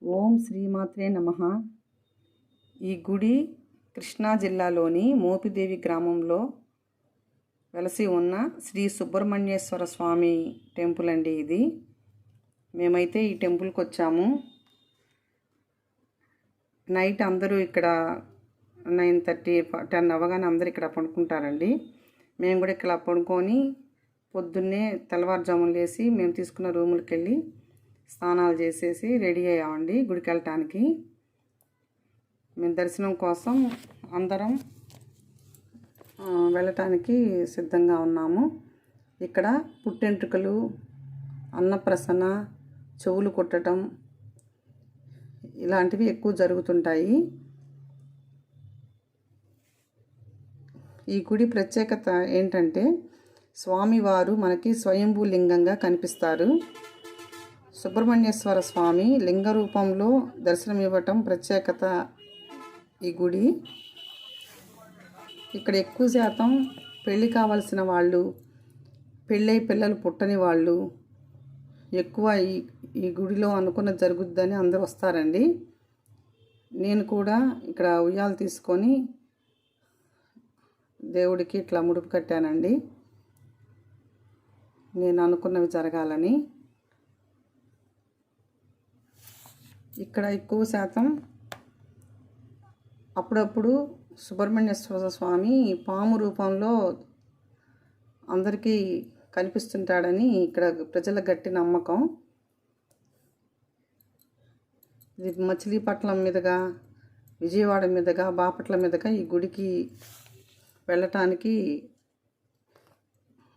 ఓం శ్రీమాత్రే నమః. ఈ గుడి కృష్ణా జిల్లాలోని మోపిదేవి గ్రామంలో వెలసి ఉన్న శ్రీ సుబ్రహ్మణ్యేశ్వర స్వామి టెంపుల్ అండి. ఇది మేమైతే ఈ టెంపుల్కి వచ్చాము. నైట్ అందరూ ఇక్కడ 9:30 10 అవ్వగానే అందరూ ఇక్కడ పడుకుంటారండి. మేము కూడా ఇక్కడ పడుకొని పొద్దున్నే తెల్లవారుజామున లేసి మేము తీసుకున్న రూములకి వెళ్ళి స్నానాలు చేసేసి రెడీ అయ్యామండి గుడికి వెళ్ళటానికి. మేము దర్శనం కోసం అందరం వెళ్ళటానికి సిద్ధంగా ఉన్నాము. ఇక్కడ పుట్టెంట్రుకలు, అన్నప్రసన్న, చెవులు కుట్టడం ఇలాంటివి ఎక్కువ జరుగుతుంటాయి. ఈ గుడి ప్రత్యేకత ఏంటంటే స్వామివారు మనకి స్వయంభూ లింగంగా కనిపిస్తారు. సుబ్రహ్మణ్యేశ్వర స్వామి లింగ రూపంలో దర్శనమివ్వటం ప్రత్యేకత ఈ గుడి. ఇక్కడ ఎక్కువ శాతం పెళ్ళి కావాల్సిన వాళ్ళు, పెళ్ళై పిల్లలు పుట్టని వాళ్ళు ఎక్కువ ఈ గుడిలో అనుకున్నది జరుగుద్దని అందరూ వస్తారండి. నేను కూడా ఇక్కడ ఉయ్యాలు తీసుకొని దేవుడికి ఇట్లా ముడుపు కట్టానండి, నేను అనుకున్నవి జరగాలని. ఇక్కడ ఎక్కువ శాతం అప్పుడప్పుడు సుబ్రహ్మణ్యేశ్వర స్వామి పాము రూపంలో అందరికీ కనిపిస్తుంటాడని ఇక్కడ ప్రజల గట్టి నమ్మకం. ఇది మచిలీపట్నం మీదుగా, విజయవాడ మీదుగా, బాపట్ల మీదుగా ఈ గుడికి వెళ్ళటానికి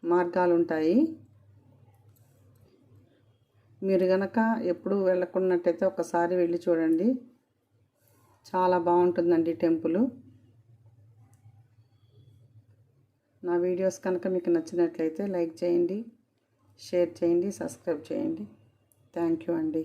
మార్గాలు ఉంటాయి. మీరు గనక ఎప్పుడు వెళ్ళకున్నట్టయితే ఒకసారి వెళ్ళి చూడండి, చాలా బాగుంటుందండి టెంపుల్. నా వీడియోస్ కనుక మీకు నచ్చినట్లయితే లైక్ చేయండి, షేర్ చేయండి, సబ్స్క్రైబ్ చేయండి. థ్యాంక్ యూ అండి.